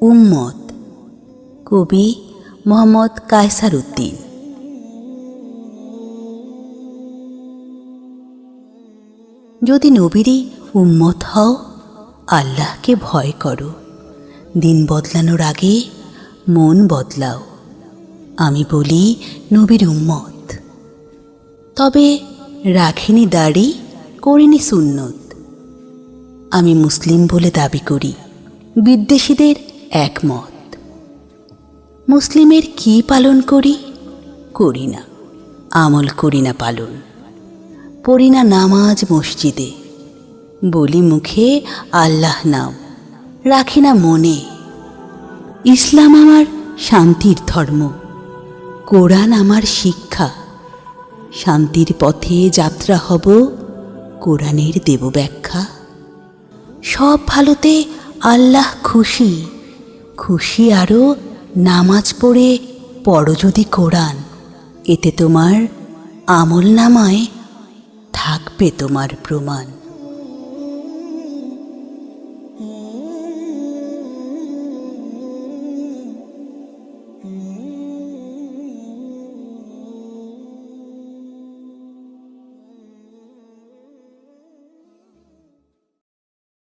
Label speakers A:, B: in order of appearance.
A: উম্মত, কবি মোহাম্মদ কায়সার উদ্দিন। যদি নবীরই উম্মত হও, আল্লাহকে ভয় করো, দিন বদলানোর আগে মন বদলাও। আমি বলি নবীর উম্মত, তবে রাখিনি দাড়ি, করিনি সুন্নত। আমি মুসলিম বলে দাবি করি, বিদ্বেষীদের একমত। মুসলিমের কি পালন করি? করি না, আমল করি না পালন। পড়ি না নামাজ মসজিদে, বলি মুখে আল্লাহ নাম, রাখি না মনে। ইসলাম আমার শান্তির ধর্ম, কোরআন আমার শিক্ষা। শান্তির পথে যাত্রা হব, কোরআনের দেব ব্যাখ্যা। সব ভালোতে আল্লাহ খুশি, খুশি আরও নামাজ পড়ে পড়ো যদি কোরআন। এতে তোমার আমল নামায় থাকবে তোমার প্রমাণ।